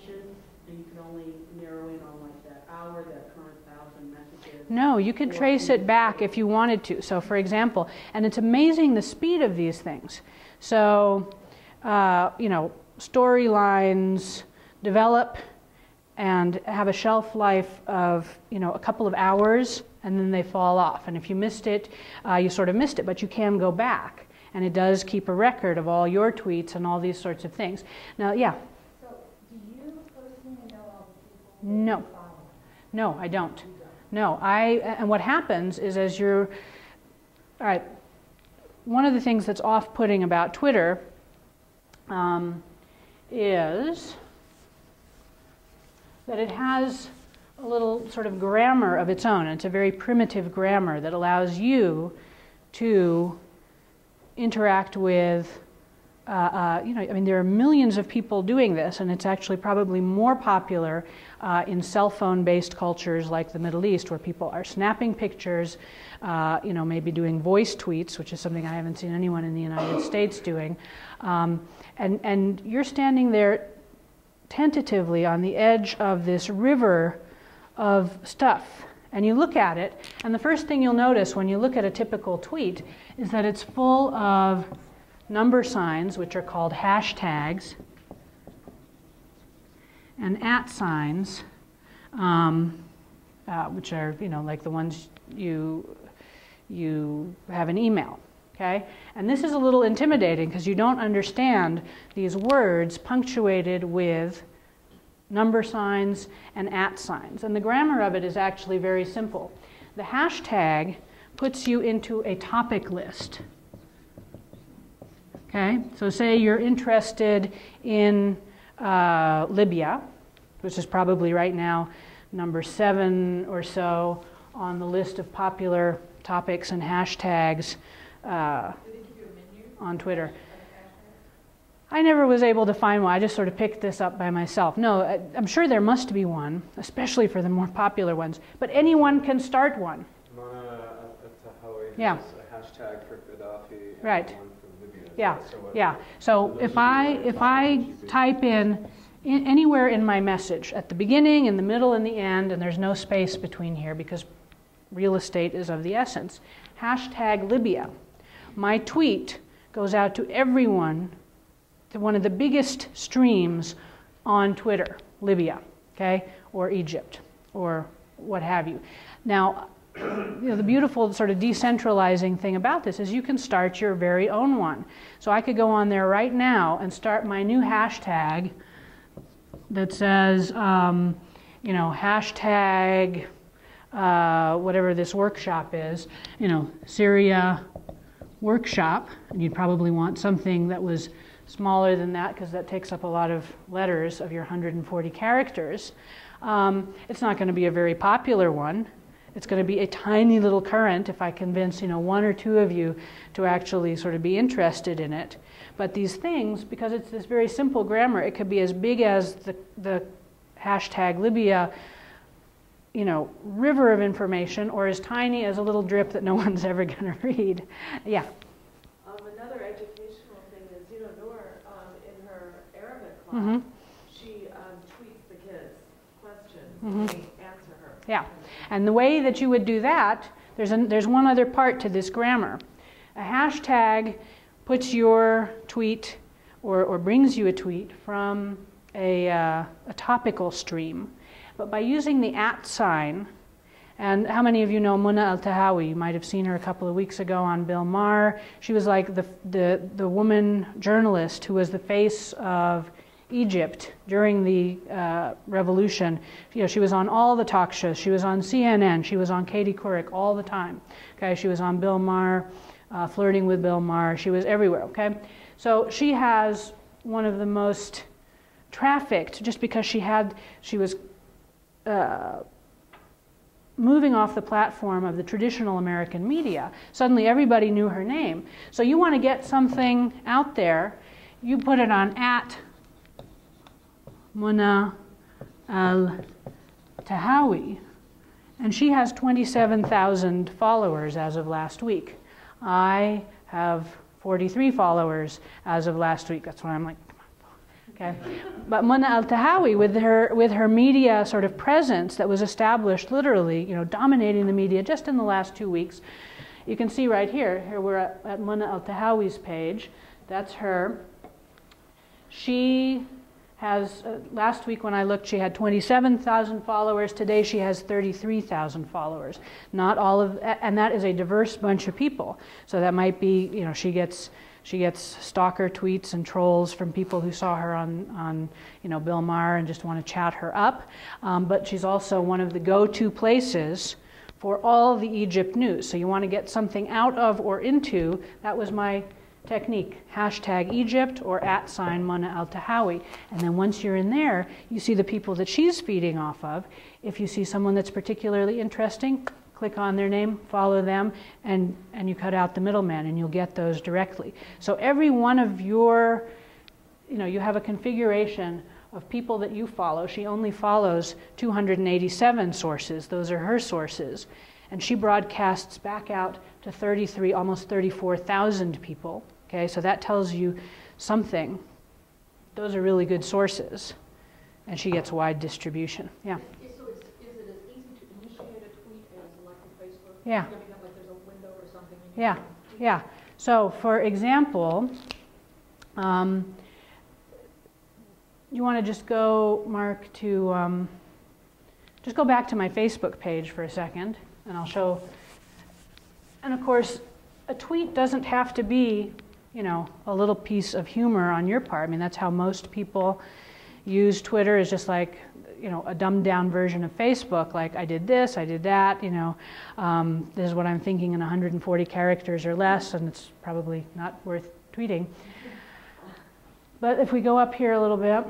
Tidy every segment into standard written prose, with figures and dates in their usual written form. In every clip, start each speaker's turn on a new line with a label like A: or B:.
A: information, and you can only narrow in on like that hour, that current 1,000 messages?
B: No, you could trace it back if you wanted to. So for example, and it's amazing the speed of these things. So, you know, storylines develop and have a shelf life of, you know, a couple of hours, and then they fall off. And if you missed it, you sort of missed it, but you can go back. And it does keep a record of all your tweets and all these sorts of things. Now, yeah?
C: So, do you personally know all the people?
B: No. No, I don't. No, and what happens is as you're, all right, one of the things that's off-putting about Twitter is that it has a little sort of grammar of its own. It's a very primitive grammar that allows you to interact with, you know, I mean, there are millions of people doing this, and it's actually probably more popular in cell phone-based cultures like the Middle East, where people are snapping pictures, you know, maybe doing voice tweets, which is something I haven't seen anyone in the United States doing. And you're standing there tentatively on the edge of this river of stuff. And you look at it, and the first thing you'll notice when you look at a typical tweet is that it's full of number signs, which are called hashtags, and @ signs, which are, you know, like the ones you have in email. Okay? And this is a little intimidating because you don't understand these words punctuated with number signs and @ signs. And the grammar of it is actually very simple. The hashtag puts you into a topic list. Okay? So say you're interested in Libya, which is probably right now number 7 or so on the list of popular topics and hashtags on Twitter. I never was able to find one. I just sort of picked this up by myself. No, I'm sure there must be one, especially for the more popular ones. But anyone can start one. Yeah.
D: A hashtag for Gaddafi. And
B: right.
D: one for Libya.
B: Yeah. Yeah. So if I type in anywhere in my message, at the beginning, in the middle, and the end, and there's no space between here because real estate is of the essence, hashtag Libya, my tweet goes out to everyone, to one of the biggest streams on Twitter, Libya, okay, or Egypt, or what have you. Now, you know, the beautiful sort of decentralizing thing about this is you can start your very own one. So I could go on there right now and start my new hashtag that says, you know, hashtag whatever this workshop is, you know, Syria workshop, and you'd probably want something that was smaller than that because that takes up a lot of letters of your 140 characters. It's not going to be a very popular one. It's going to be a tiny little current if I convince, you know, 1 or 2 of you to actually sort of be interested in it. But these things, because it's this very simple grammar, it could be as big as the hashtag Libya, you know, river of information, or as tiny as a little drip that no one's ever going to read. Yeah.
E: Another educational thing is, you know, Noor, in her Arabic class, she tweets the kids questions and they answer her.
B: Yeah. And the way that you would do that, there's one other part to this grammar. A hashtag puts your tweet or brings you a tweet from a topical stream. But by using the @ sign, and how many of you know Muna Al-Tahawi? You might have seen her a couple of weeks ago on Bill Maher. She was like the woman journalist who was the face of Egypt during the revolution. You know, she was on all the talk shows. She was on CNN. She was on Katie Couric all the time. Okay, she was on Bill Maher, flirting with Bill Maher. She was everywhere. Okay, so she has one of the most trafficked, just because she was moving off the platform of the traditional American media. Suddenly everybody knew her name. So you want to get something out there, you put it on @Muna Al-Tahawi, and she has 27,000 followers as of last week. I have 43 followers as of last week. That's why I'm like, come on. Okay, but Mona al-Tahawi, with her media sort of presence that was established literally, dominating the media just in the last 2 weeks. You can see right here. Here we're at Mona al-Tahawi's page. That's her. She has, last week when I looked, she had 27,000 followers. Today she has 33,000 followers. Not all of, and that is a diverse bunch of people. So that might be, she gets stalker tweets and trolls from people who saw her on Bill Maher and just want to chat her up. But she's also one of the go-to places for all the Egypt news. So you want to get something out of or into, that was my technique, #Egypt or @Mona al-Tahawi. And then once you're in there, you see the people that she's feeding off of. If you see someone that's particularly interesting, click on their name, follow them, and you cut out the middleman and you'll get those directly. So every one of your, you have a configuration of people that you follow. She only follows 287 sources. Those are her sources. And she broadcasts back out to almost 34,000 people. Okay, so that tells you something. Those are really good sources. And she gets wide distribution. Yeah.
A: So is it as easy to initiate a tweet as like on Facebook?
B: Yeah.
A: Like there's a window or something?
B: Yeah, yeah. So for example, you want to just go, Mark, to, just go back to my Facebook page for a second, and I'll show. And of course, a tweet doesn't have to be, a little piece of humor on your part. I mean, that's how most people use Twitter, is just like, a dumbed down version of Facebook, like I did this, I did that, this is what I'm thinking in 140 characters or less, and it's probably not worth tweeting. But if we go up here a little bit.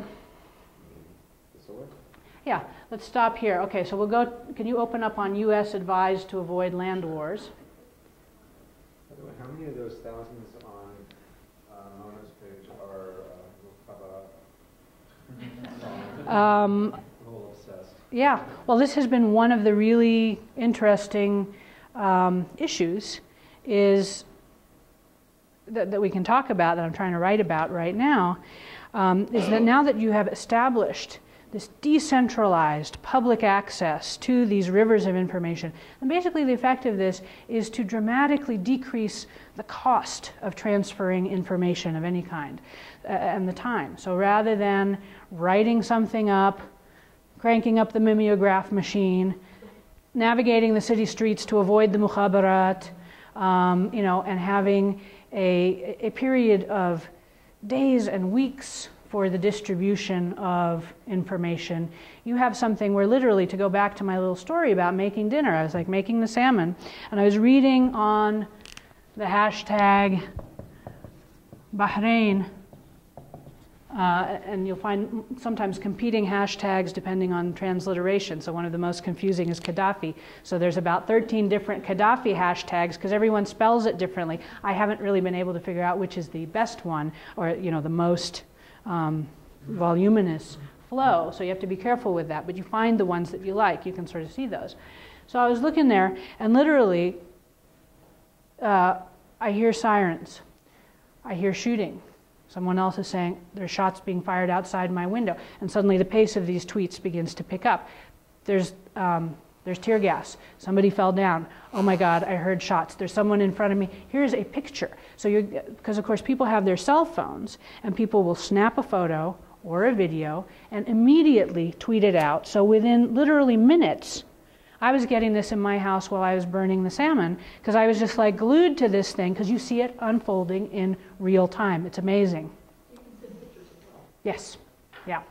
B: Yeah, let's stop here. Okay, so we'll go, can you open up on U.S. advised to avoid land wars?
D: By the way, how many of those thousands on Mona's page are obsessed?
B: Yeah, well, this has been one of the really interesting issues is that we can talk about, that I'm trying to write about right now, is that now that you have established this decentralized public access to these rivers of information, and basically the effect of this is to dramatically decrease the cost of transferring information of any kind and the time. So rather than writing something up, cranking up the mimeograph machine, navigating the city streets to avoid the mukhabarat, and having a period of days and weeks for the distribution of information, you have something where literally, to go back to my little story about making dinner, I was like making the salmon, and I was reading on the hashtag Bahrain, and you'll find sometimes competing hashtags depending on transliteration. So one of the most confusing is Gaddafi. So there's about 13 different Gaddafi hashtags because everyone spells it differently. I haven't really been able to figure out which is the best one, or the most voluminous flow. So you have to be careful with that. But you find the ones that you like. You can sort of see those. So I was looking there, and literally, I hear sirens. I hear shooting. Someone else is saying, there's shots being fired outside my window. And suddenly the pace of these tweets begins to pick up. There's tear gas. Somebody fell down. Oh my God, I heard shots. There's someone in front of me. Here's a picture. So because of course people have their cell phones, and people will snap a photo or a video and immediately tweet it out. So within literally minutes, I was getting this in my house while I was burning the salmon, because I was just like glued to this thing, because you see it unfolding in real time. It's amazing.
A: You can send pictures as well.
B: Yes. Yeah.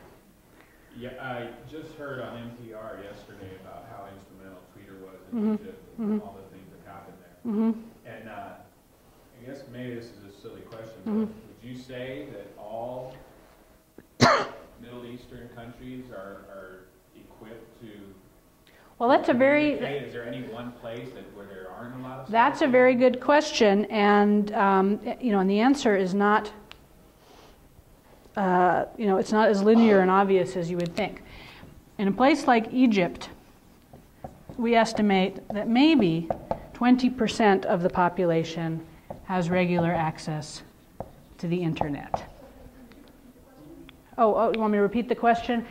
F: Yeah, I just heard on NPR yesterday about how instrumental Twitter was in Egypt and all the things that happened there. And I guess maybe this is a silly question, but would you say that all Middle Eastern countries are equipped to?
B: Well, that's a very.
F: Is there any one place where there aren't a lot of?
B: That's a very good question, and and the answer is not. It's not as linear and obvious as you would think. In a place like Egypt, we estimate that maybe 20% of the population has regular access to the internet. you want me to repeat the question?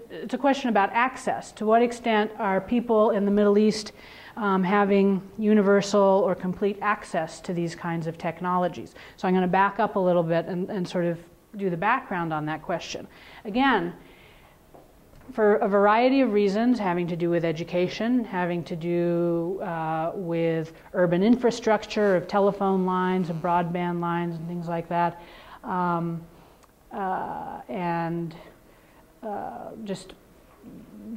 B: It's a question about access. To what extent are people in the Middle East having universal or complete access to these kinds of technologies? So I'm going to back up a little bit and sort of do the background on that question. Again, for a variety of reasons having to do with education, having to do with urban infrastructure of telephone lines and broadband lines and things like that, just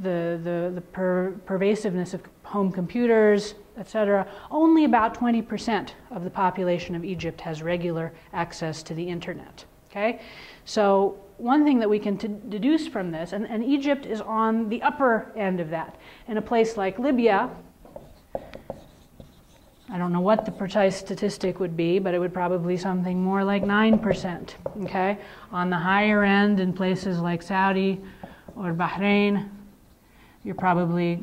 B: the pervasiveness of home computers, etc. Only about 20% of the population of Egypt has regular access to the internet. Okay, so one thing that we can deduce from this, and Egypt is on the upper end of that. In a place like Libya, I don't know what the precise statistic would be, but it would probably something more like 9%. Okay, on the higher end in places like Saudi or Bahrain, you're probably,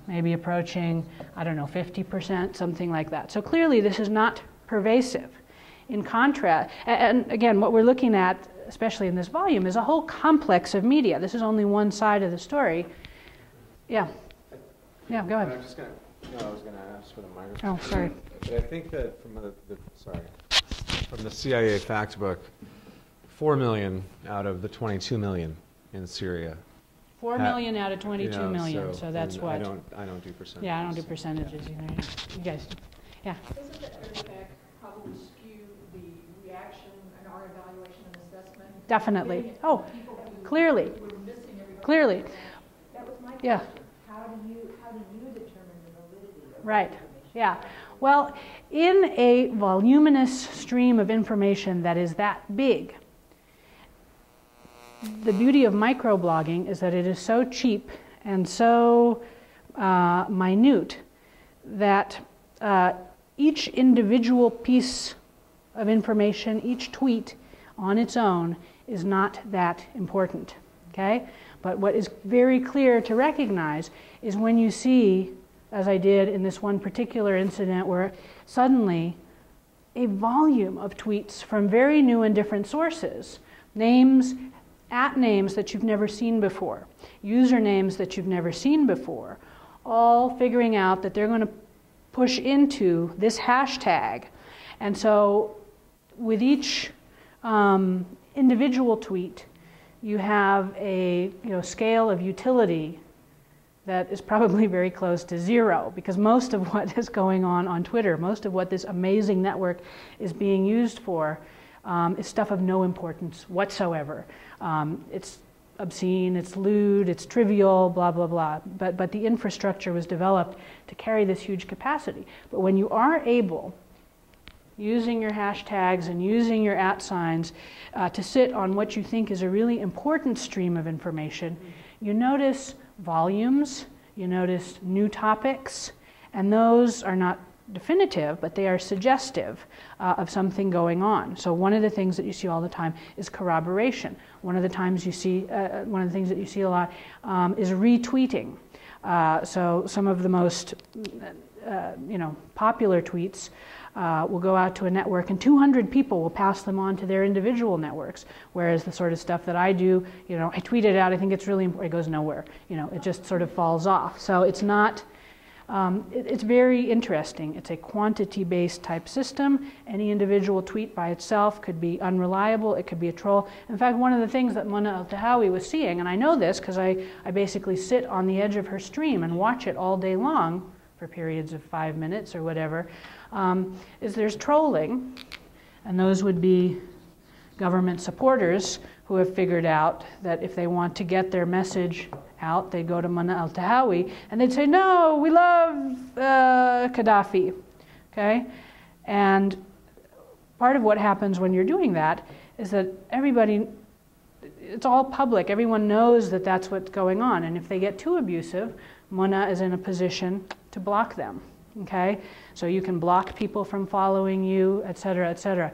B: maybe approaching, 50%, something like that. So clearly this is not pervasive. In contrast, and again, what we're looking at, especially in this volume, is a whole complex of media. This is only one side of the story. Yeah. Yeah, go ahead.
D: I was going to ask for the microphone.
B: Oh, sorry.
D: But I think that from the CIA fact book, 4 million out of the 22 million in Syria.
B: 4 million out of 22 million, so that's what?
D: I don't do percentages.
B: Yeah, I don't do percentages either. You guys do. Yeah.
C: Doesn't the artifact probably skew the reaction and our evaluation and assessment?
B: Definitely. Oh, clearly. Clearly.
C: That was my question.
B: Yeah.
C: How do you determine the validity of
B: Right.
C: information?
B: Yeah. Well, in a voluminous stream of information that is that big, the beauty of microblogging is that it is so cheap and so minute that each individual piece of information, each tweet on its own is not that important, okay? But what is very clear to recognize is when you see, as I did in this one particular incident, where suddenly a volume of tweets from very new and different sources, names, @names that you've never seen before, usernames that you've never seen before, all figuring out that they're going to push into this hashtag. And so with each individual tweet, you have a scale of utility that is probably very close to zero, because most of what is going on Twitter, most of what this amazing network is being used for, is stuff of no importance whatsoever. It's obscene, it's lewd, it's trivial, blah, blah, blah. But the infrastructure was developed to carry this huge capacity. But when you are able, using your hashtags and using your @signs, to sit on what you think is a really important stream of information, you notice volumes, you notice new topics, and those are not definitive, but they are suggestive of something going on. So one of the things that you see all the time is corroboration. One of the things you see a lot is retweeting. So some of the most popular tweets will go out to a network, and 200 people will pass them on to their individual networks. Whereas the sort of stuff that I do, I tweet it out, I think it's really important, it goes nowhere. It just sort of falls off. So it's not. It's very interesting. It's a quantity-based type system. Any individual tweet by itself could be unreliable. It could be a troll. In fact, one of the things that Mona Al-Tahawi was seeing, and I know this because I basically sit on the edge of her stream and watch it all day long for periods of 5 minutes or whatever, is there's trolling, and those would be government supporters who have figured out that if they want to get their message out, they go to Mona Al-Tahawi and they'd say, no, we love Gaddafi, okay? And part of what happens when you're doing that is that it's all public. Everyone knows that that's what's going on. And if they get too abusive, Mona is in a position to block them, okay? So you can block people from following you, et cetera, et cetera.